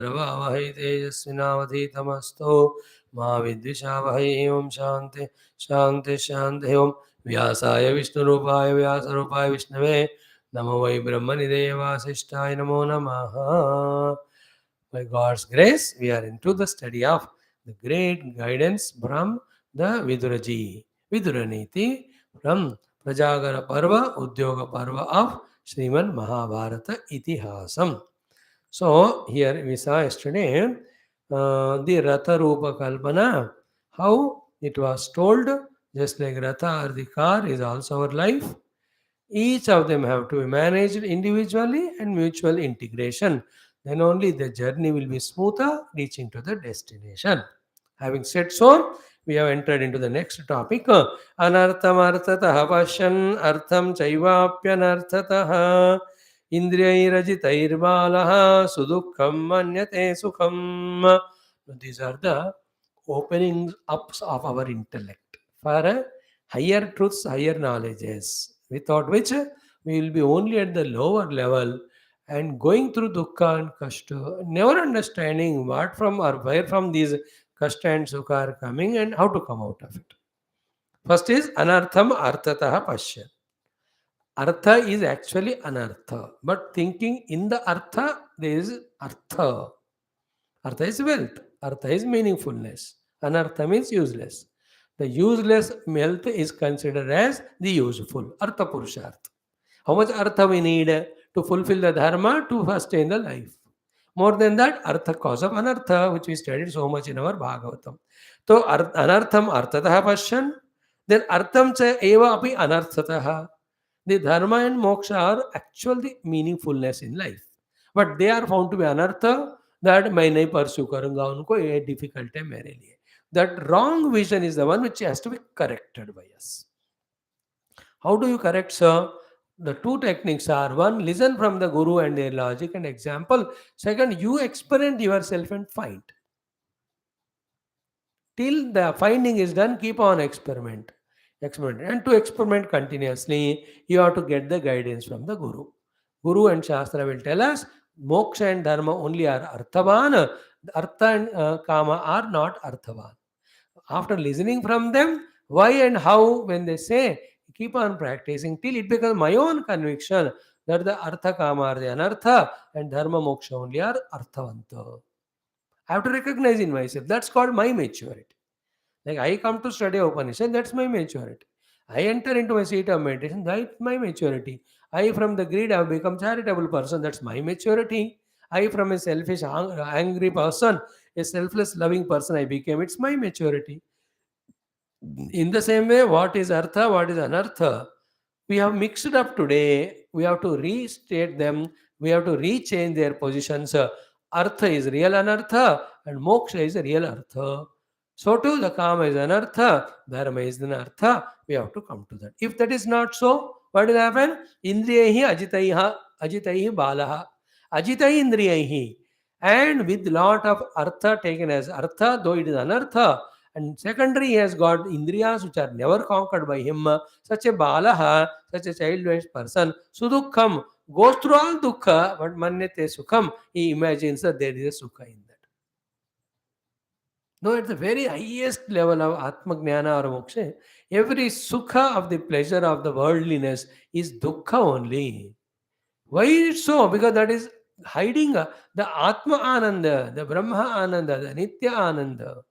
द्रवावहै तेजस्विनावधीतमस्तु मा विद्विषावहै। ओम शांति शांति शांति। ओम व्यासाय विष्णुरूपाय व्यासरूपाय विष्णवे नमो वै ब्रह्मनिधये वासिष्ठाय नमो नमः। By God's grace, we are into the study of the great guidance from the Viduraji, Vidura Neethi, from Prajagara Parva, Udyoga Parva of Srimad Mahabharata Itihasam. So here we saw yesterday the Ratha Rupa Kalpana, how it was told, just like Ratha or the car is also our life. Each of them have to be managed individually and mutual integration. Then only the journey will be smoother, reaching to the destination. Having said so, we have entered into the next topic. Anartham arthataha pasyan artham chaivapyanarthataha indriyairajitairbalah sudukham manyate sukham. These are the opening ups of our intellect for higher truths, higher knowledges, without which we will be only at the lower level and going through dukkha and kashta, never understanding what from or where from these kashta and sukha are coming and how to come out of it. First is anartham arthataha pashya. Artha is actually anartha, but thinking in the artha, there is artha. Artha is wealth, artha is meaningfulness, anartha means useless. The useless wealth is considered as the useful, artha purushartha. How much artha we need to fulfill the dharma to sustain the life? More than that, artha cause of anartha, which we studied so much in our Bhagavatam. So, anartham arthataha pashyan, then artham cha eva api anarthataha. The dharma and moksha are actually meaningfulness in life. But they are found to be anartha, that मैं नहीं pursue करूंगा उनको, ये difficult है मेरे लिए. That wrong vision is the one which has to be corrected by us. How do you correct, sir? The two techniques are: one, listen from the guru and their logic and example. Second, you experiment yourself and find. Till the finding is done, keep on experiment. And to experiment continuously, you have to get the guidance from the guru. Guru and Shastra will tell us moksha and dharma only are arthavan, artha and kama are not arthavan. After listening from them, why and how, when they say, keep on practicing till it becomes my own conviction that the artha kama are the anartha and dharma moksha only are arthavanta. I have to recognize in myself. That's called my maturity. Like I come to study Upanishad, that's my maturity. I enter into my seat of meditation, that's my maturity. I from the greed have become charitable person, that's my maturity. I from a selfish, angry person, a selfless, loving person I became, it's my maturity. In the same way, what is artha, what is anartha, we have mixed up today. We have to restate them. We have to rechange their positions. Artha is real anartha and moksha is a real artha. So too, the kama is anartha, dharma is an artha. We have to come to that. If that is not so, what will happen? Indriyahi ajitaihi balaha. Ajitai indriyahi. And with lot of artha taken as artha, though it is anartha, and secondary, he has got indriyas which are never conquered by him. Such a balaha, such a childish person, sudukham, goes through all dukkha, but manyate sukham, he imagines that there is a sukha in that. No, at the very highest level of Atma Jnana or Moksha, every sukha of the pleasure of the worldliness is dukkha only. Why is it so? Because that is hiding the Atma Ananda, the Brahma Ananda, the Nitya Ananda.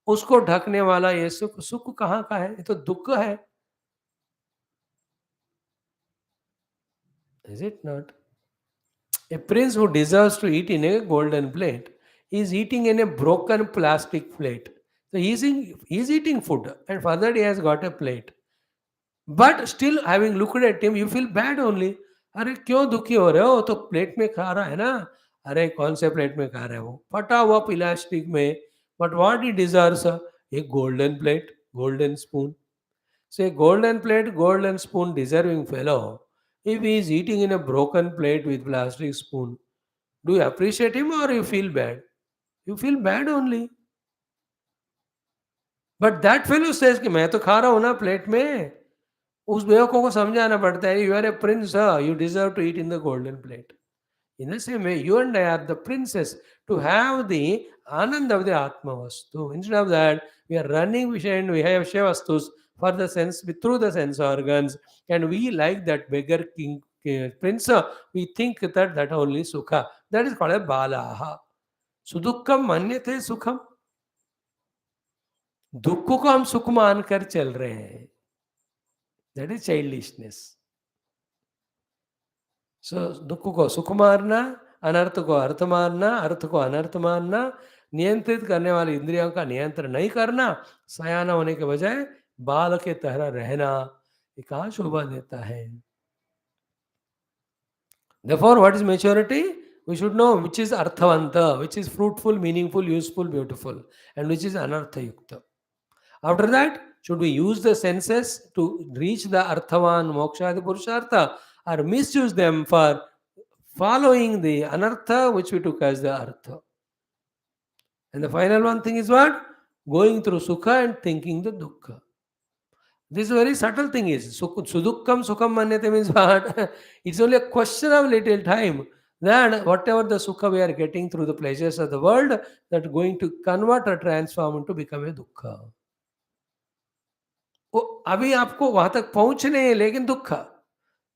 उसको ढकने वाला ये सुख, सुख कहाँ का है? ये तो दुख है. Is it not? A prince who deserves to eat in a golden plate is eating in a broken plastic plate. So he's eating food and for that he has got a plate. But still having looked at him, you feel bad only. अरे क्यों दुखी हो रहे हो? तो plate में खा रहा है ना. अरे कौन से प्लेट में खा रहे हो? फटा हुआ प्लास्टिक में. But what he deserves? A golden plate, golden spoon. So a golden plate, golden spoon deserving fellow. If he is eating in a broken plate with plastic spoon, do you appreciate him or you feel bad? You feel bad only. But that fellow says कि मैं तो खा रहा हूँ ना plate में. उस बेवकूफ को समझाना पड़ता है, you are a prince, you deserve to eat in the golden plate. In the same way, you and I are the princess to have the anand of the Atma Vastu. Instead of that, we are running Vishaya and Vihaya Vastus for the sense, through the sense organs, and we like that beggar king prince. We think that only Sukha. That is called a Balaha. सुदुखम मान्यते सुखम, दुख को हम सुख मानकर चल रहे हैं. That is childishness. सो दुख को सुख मानना, अनर्थ को अर्थ मानना, अर्थ को अनर्थ मानना, नियंत्रित करने वाले इंद्रियों का नियंत्रण नहीं करना, सयाना होने के बजाय बाल के तरह रहना, ये कहाँ शोभा देता है. Therefore, what is maturity? We should know which is arthavanta, which is fruitful, meaningful, useful, beautiful, and which is anartha yukta. After that, should we use the senses to reach the arthavan mokshadi purushartha, or misuse them for following the anartha which we took as the artha? And the final one thing is what? Going through sukha and thinking the dukkha. This is a very subtle thing is sudukkam sukham manyate means what? It's only a question of little time that whatever the sukha we are getting through the pleasures of the world, that going to convert or transform into become a dukkha. वो अभी आपको वहां तक पहुंचने हैं लेकिन दुख,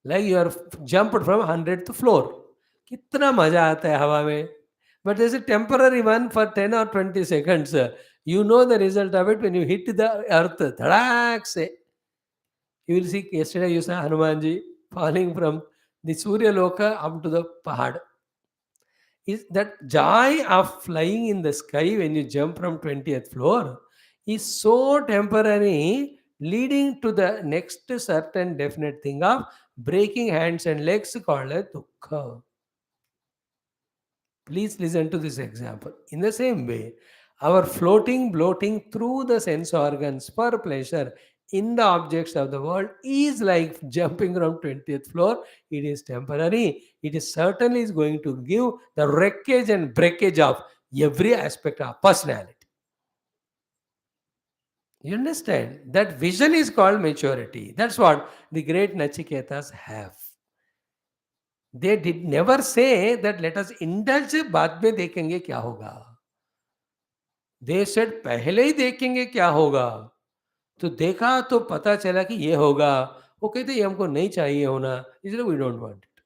like you are jumped from 100th floor, कितना मजा आता है हवा में, but this is temporary one for 10 or 20 seconds. You know the result of it when you hit the earth, धड़ाक से. You will see yesterday you saw Hanumanji falling from the Surya Loka up to the Pahad. Is that joy of flying in the sky when you jump from 20th floor is so temporary, leading to the next certain definite thing of breaking hands and legs called a dukkha. Please listen to this example. In the same way, our floating, bloating through the sense organs for pleasure in the objects of the world is like jumping from 20th floor. It is temporary. It is certainly is going to give the wreckage and breakage of every aspect of personality. You understand? That vision is called maturity. That's what the great Nachiketas have. They did never say that let us indulge, बाद में देखेंगे क्या होगा. They said पहले ही देखेंगे क्या होगा. तो देखा तो पता चला कि ये होगा. वो कहते ये हमको नहीं चाहिए होना, इसलिए we don't want it.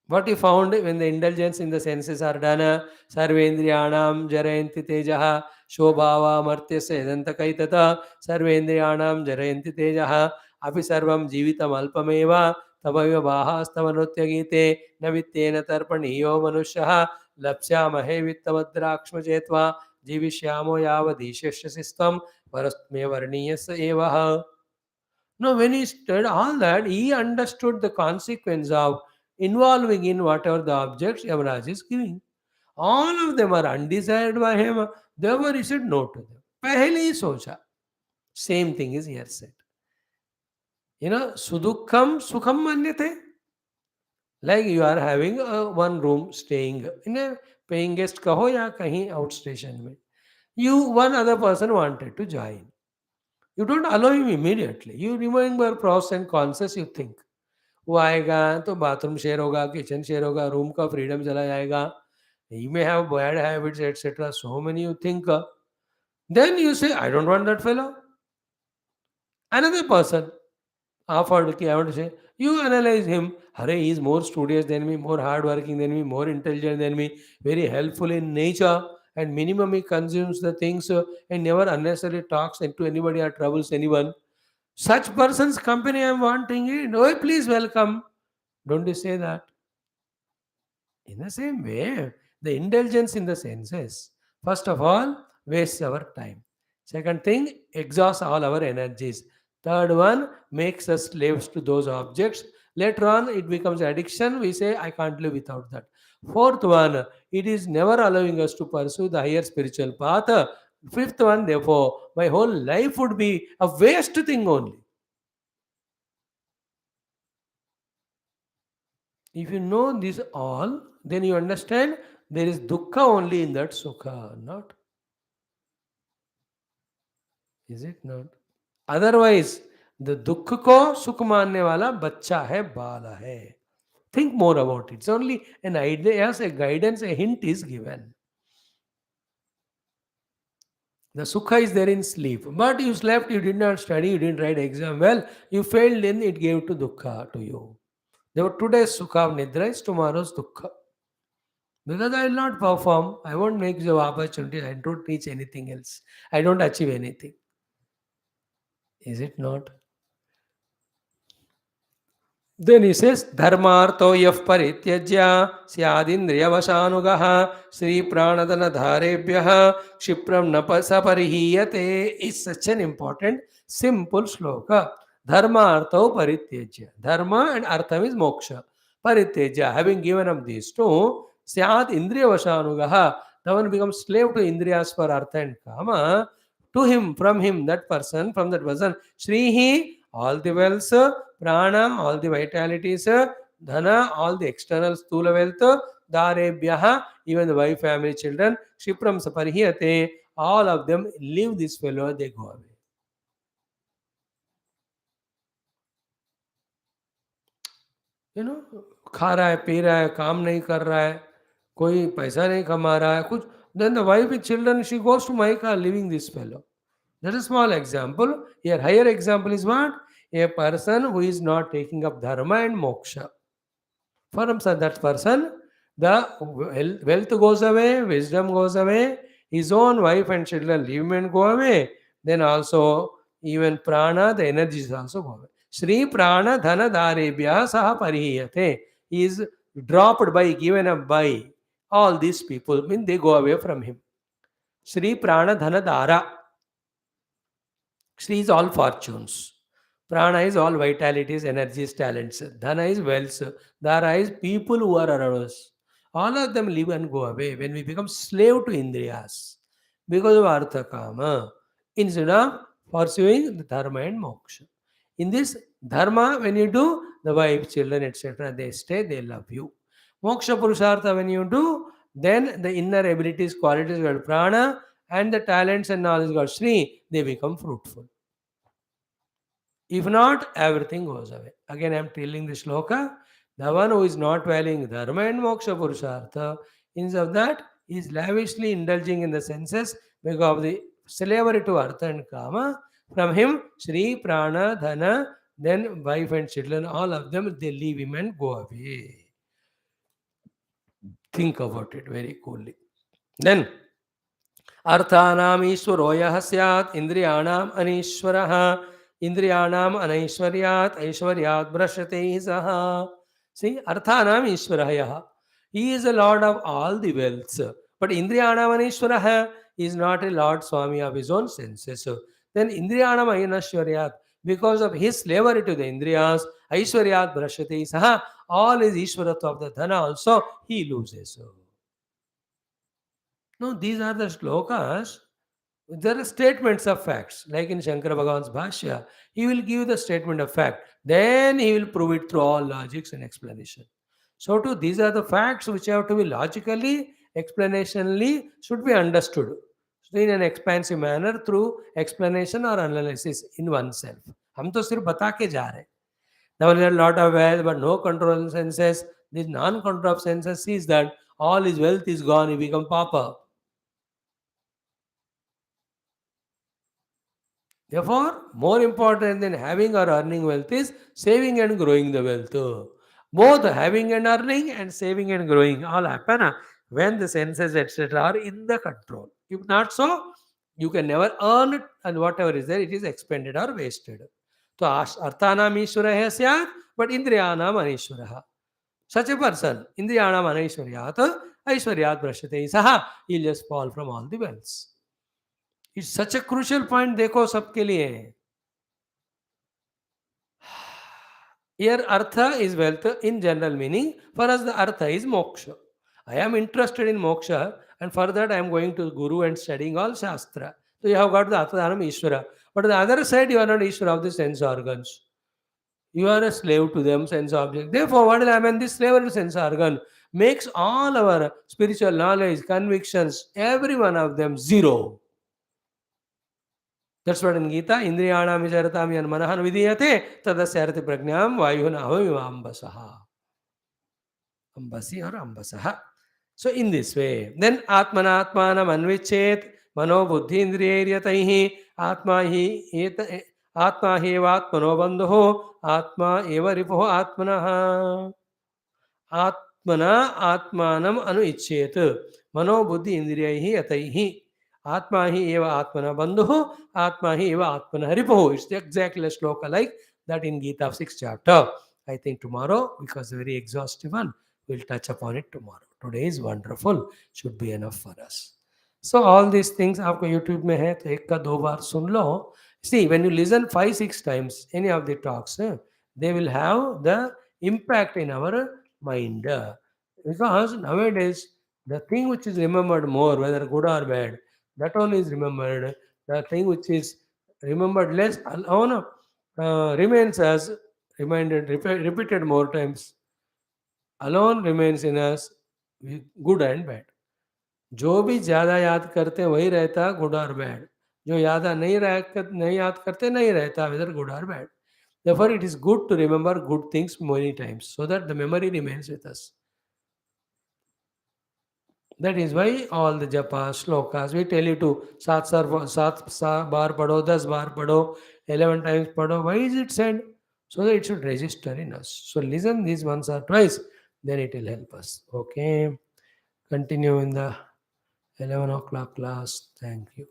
What you found when the indulgence in the senses are done? Sarvendriyanam jarayanti tejaha shobhava martyasya yadantakaitata sarvendriyanam jarayanti tejaha api sarvam jivitam alpameva तवैव बाहास्तव नृत्य गीते न वित्तेन तर्पणीयो मनुष्यः लप्स्यामहे वित्तमद्राक्ष्म चेत्वा जीविष्यामो यावदीशस्यसिस्त्वं परस्मे वर्णीयस्य एवः. No, when he studied all that, he understood the consequence of involving in whatever the objects Yamaraj is giving. All of them are undesired by him. Therefore, he said no to them. पहले ही सोचा. Same thing is here said. Sudukham sukham manyate. Like you are having one room staying in a paying guest kaho ya kahin outstation mein. One other person wanted to join. You don't allow him immediately. You remember pros and cons as you think. वो आएगा तो bathroom share होगा, kitchen share होगा, room का freedom चला जाएगा. He may have bad habits, etc. So many you think. Then you say, I don't want that fellow. Another person offered, I want to say, you analyze him. Hare, he is more studious than me, more hardworking than me, more intelligent than me, very helpful in nature, and minimum he consumes the things and never unnecessarily talks to anybody or troubles anyone. Such person's company I am wanting it. Oh, please welcome. Don't you say that? In the same way, the indulgence in the senses, first of all, wastes our time. Second thing, exhausts all our energies. Third one, makes us slaves to those objects. Later on, it becomes addiction. We say, I can't live without that. Fourth one, it is never allowing us to pursue the higher spiritual path. Fifth one, therefore, my whole life would be a waste thing only. If you know this all, then you understand there is dukkha only in that sukha, not? Is it not? Otherwise, the दुख को सुख मानने वाला बच्चा है, बाल है. Think more about it. It's only an idea, as a guidance, a hint is given. The sukha is there in sleep. But you slept, you did not study, you didn't write exam well, you failed, then it gave to dukkha to you. Therefore, today's sukha of nidra is tomorrow's dukkha. Because I will not perform, I won't make the opportunity, I don't teach anything else. I don't achieve anything. Is it not? Then he says, Dharmartho yaf parityajya syadindriyavasanugaha Sri Pranadana dharebhyaha Kshipram napasa parihiyate is such an important, simple shloka. Dharmartho parityajya. Dharma and artham is moksha. Parityajya, having given up these two, syad indriyavasanugaha. The one becomes slave to indriyas for artha and kama. To him, from him, that person, from that person, Srihi, all the wealth, prana, all the vitalities, dhana, all the external sthula wealth, darebhyaha, even the wife, family, children, kshipram saparihiyate, all of them leave this fellow, they go away. You know, खा रहा है, P रहा है, काम नहीं कर रहा है, कोई पैसा नहीं कमा रहा है, कुछ, then the wife with children, she goes to Maika leaving this fellow. That is a small example. Here, higher example is what? A person who is not taking up dharma and moksha. For that person, the wealth goes away, wisdom goes away, his own wife and children leave him and go away. Then also, even prana, the energies also go away. Sri prana dhana darebhya saha parihiyate. He is dropped by, given up by all these people, mean they go away from him. Sri prana dhana dara. Shri is all fortunes. Prana is all vitalities, energies, talents. Dhana is wealth. Dara is people who are around us. All of them live and go away when we become slave to indriyas because of artha kama instead of pursuing the dharma and moksha. In this dharma, when you do, the wife, children, etc., they stay, they love you. Moksha purushartha, when you do, then the inner abilities, qualities called prana and the talents and knowledge called Sri, they become fruitful. If not, everything goes away. Again, I am telling the shloka. The one who is not valuing dharma and moksha purushartha, instead of that, is lavishly indulging in the senses because of the slavery to artha and kama. From him, Sri, Prana, Dhana, then wife and children, all of them, they leave him and go away. Think about it very coolly. Then, अर्थानाम ईश्वरो यः स्यात् इंद्रियाणाम अनीश्वरः इंद्रियाणाम अनैश्वर्यात् ऐश्वर्यात् भ्रष्यते सः. See, अर्थानाम ईश्वरः यः, he is a lord of all the wealths, but indriyanam anishwarah is not a lord swami of his own senses. Then indriyanam anashwaryat, because of his slavery to the indriyas, aishwaryat brashati saha, all his ishwaratva of the dhana also he loses. No, these are the shlokas. There are statements of facts. Like in Shankara Bhagavan's Bhashya, he will give the statement of fact. Then he will prove it through all logics and explanation. So too, these are the facts which have to be logically, explanationally, should be understood in an expansive manner through explanation or analysis in oneself. हम तो सिर्फ बता के जा रहे हैं. Now there are a lot of wealth, but no control in senses. This non-control of senses sees that all his wealth is gone, he become pauper. Therefore, more important than having or earning wealth is saving and growing the wealth. Both having and earning and saving and growing all happen when the senses, etc., are in the control. If not so, you can never earn it, and whatever is there, it is expended or wasted. So, arthanam ishwarah syat, but indriyanam anishwarah. Such a person, indriyanam anishwaryat, aishwaryat brashyate saha, he'll just fall from all the wealths. It's such a crucial point, देखो सबके लिए. Here artha is wealth in general meaning. For us the artha is moksha. I am interested in moksha, and for that I am going to guru and studying all shastra. So you have got the artha Ishvara. But on the other side, you are not Ishvara of the sense organs. You are a slave to them, sense object. Therefore, what will happen? This slavery to sense organ makes all our spiritual knowledge, convictions, every one of them zero. That's what in Gita, Indriyanam vicharatam yan manahan vidiyate tadasya arti pragnam vayuhuna avamivam basaha. ambasi or ambasaha. So in this way, then atmanatmanam anvichet mano buddhi indriyaryataihi atma hi atma hi eva atmano bandho atma eva ripuho atmanah. आत्मना आत्मानम अनु इच्छेत मनो बुद्धि इंद्रियैः यतैः आत्मा ही एव आत्मना बंधुः आत्मा ही एव आत्मना रिपुः. It's exactly a shloka like that in Gita 6th chapter. I think tomorrow, because a very exhaustive one, we'll touch upon it tomorrow. Today is wonderful, should be enough for us. So all these things आपको YouTube में है तो एक का दो बार सुन लो. See, when you listen 5-6 times any of the talks, they will have the impact in our mind. Because nowadays, the thing which is remembered more, whether good or bad, that only is remembered. The thing which is remembered less alone remains as reminded, repeated more times, alone remains in us good and bad. जो भी ज़्यादा याद करते हैं वही रहता good और bad. जो ज़्यादा नहीं याद करते नहीं रहता वेदर गुड और bad. Therefore, it is good to remember good things many times so that the memory remains with us. That is why all the japas, shlokas, we tell you to सात बार पढ़ो, 10 बार पढ़ो, 11 times पढ़ो. Why is it said? So that it should register in us. So listen these once or twice, then it will help us. Okay. Continue in the 11 o'clock class. Thank you.